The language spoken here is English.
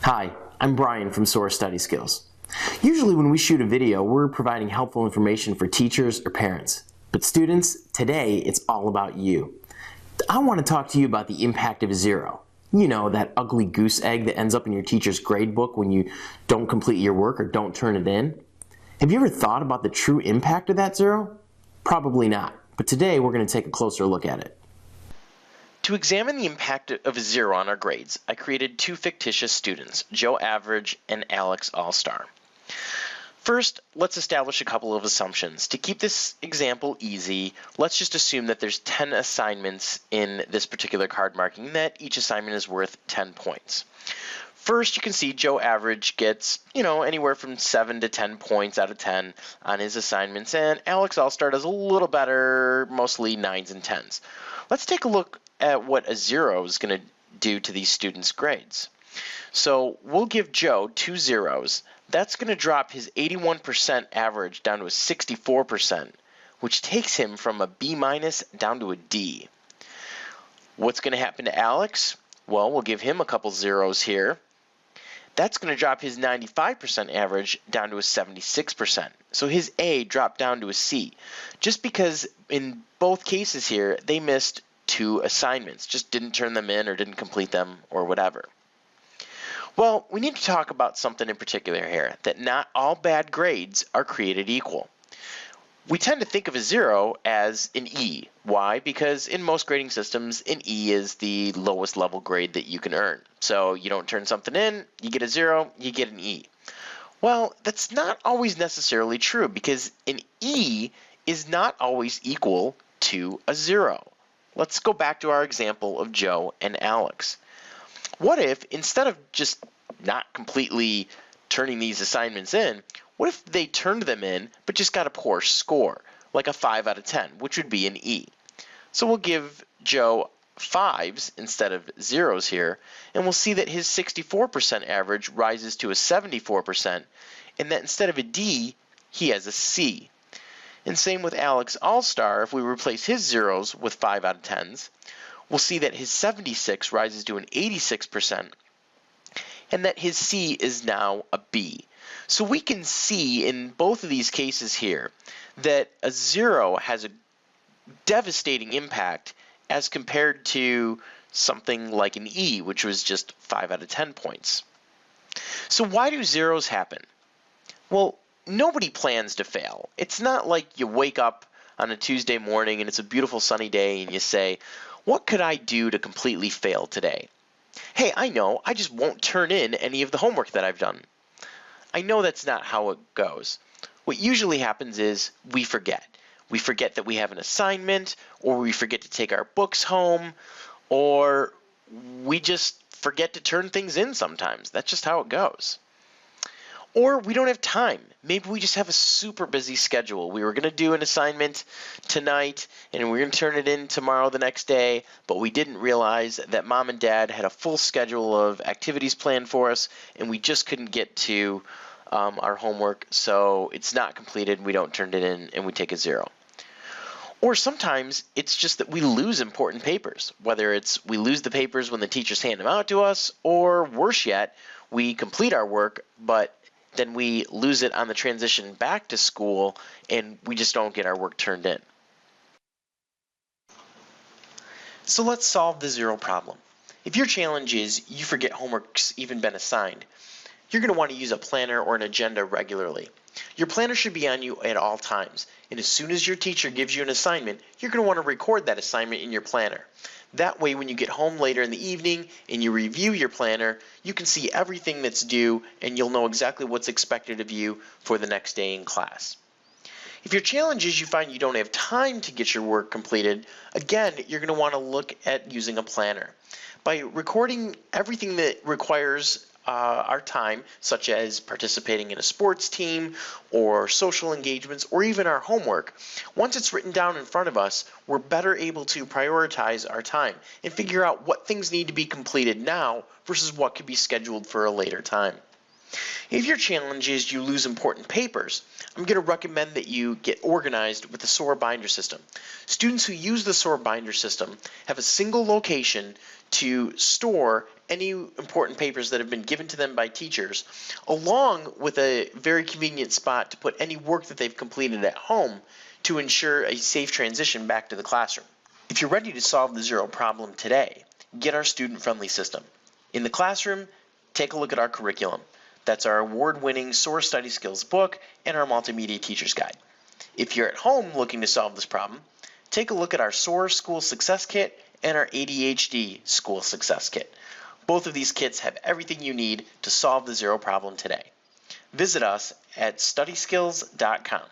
Hi, I'm Brian from Sora Study Skills. Usually when we shoot a video, we're providing helpful information for teachers or parents. But students, today it's all about you. I want to talk to you about the impact of a zero. You know, that ugly goose egg that ends up in your teacher's grade book when you don't complete your work or don't turn it in. Have you ever thought about the true impact of that zero? Probably not, but today we're going to take a closer look at it. To examine the impact of a zero on our grades, I created two fictitious students, Joe Average and Alex All-Star. First, let's establish a couple of assumptions. To keep this example easy, let's just assume that there's 10 assignments in this particular card marking, and that each assignment is worth 10 points. First, you can see Joe Average gets, anywhere from 7 to 10 points out of 10 on his assignments, and Alex All-Star does a little better, mostly 9s and 10s. Let's take a look at what a zero is going to do to these students' grades. So we'll give Joe 2 zeros. That's going to drop his 81% average down to a 64%, which takes him from a B- down to a D. What's going to happen to Alex? Well, we'll give him a couple zeros here. That's going to drop his 95% average down to a 76%. So his A dropped down to a C, just because in both cases here, they missed 2 assignments, just didn't turn them in or didn't complete them or whatever. Well, we need to talk about something in particular here, that not all bad grades are created equal. We tend to think of a zero as an E. Why? Because in most grading systems, an E is the lowest level grade that you can earn. So you don't turn something in, you get a zero, you get an E. Well, that's not always necessarily true, because an E is not always equal to a zero. Let's go back to our example of Joe and Alex. What if, instead of just not completely turning these assignments in, what if they turned them in but just got a poor score, like a 5 out of 10, which would be an E? So we'll give Joe 5s instead of zeros here, and we'll see that his 64% average rises to a 74%, and that instead of a D, he has a C. And same with Alex All-Star. If we replace his zeros with 5 out of 10s, we'll see that his 76 rises to an 86%, and that his C is now a B. So we can see in both of these cases here that a zero has a devastating impact as compared to something like an E, which was just 5 out of 10 points. So why do zeros happen? Well, nobody plans to fail. It's not like you wake up on a Tuesday morning and it's a beautiful sunny day and you say, what could I do to completely fail today? Hey, I know, I just won't turn in any of the homework that I've done. I know that's not how it goes. What usually happens is we forget. We forget that we have an assignment, or we forget to take our books home, or we just forget to turn things in sometimes. That's just how it goes. Or we don't have time. Maybe we just have a super busy schedule. We were going to do an assignment tonight, and we're going to turn it in tomorrow the next day, but we didn't realize that mom and dad had a full schedule of activities planned for us, and we just couldn't get to our homework, so it's not completed, we don't turn it in, and we take a zero. Or sometimes it's just that we lose important papers, whether it's we lose the papers when the teachers hand them out to us, or worse yet, we complete our work, but then we lose it on the transition back to school, and we just don't get our work turned in. So let's solve the zero problem. If your challenge is you forget homework's even been assigned, you're going to want to use a planner or an agenda regularly. Your planner should be on you at all times, and as soon as your teacher gives you an assignment, you're going to want to record that assignment in your planner. That way, when you get home later in the evening and you review your planner, you can see everything that's due and you'll know exactly what's expected of you for the next day in class. If your challenge is you find you don't have time to get your work completed, again, you're going to want to look at using a planner. By recording everything that requires our time, such as participating in a sports team or social engagements or even our homework, once it's written down in front of us, we're better able to prioritize our time and figure out what things need to be completed now versus what could be scheduled for a later time. If your challenge is you lose important papers, I'm going to recommend that you get organized with the Sora binder system. Students who use the Sora binder system have a single location to store any important papers that have been given to them by teachers, along with a very convenient spot to put any work that they've completed at home to ensure a safe transition back to the classroom. If you're ready to solve the Zero problem today, get our student-friendly system. In the classroom, take a look at our curriculum. That's our award-winning SOAR Study Skills book and our multimedia teacher's guide. If you're at home looking to solve this problem, take a look at our SOAR School Success Kit and our ADHD School Success Kit. Both of these kits have everything you need to solve the Zero problem today. Visit us at studyskills.com.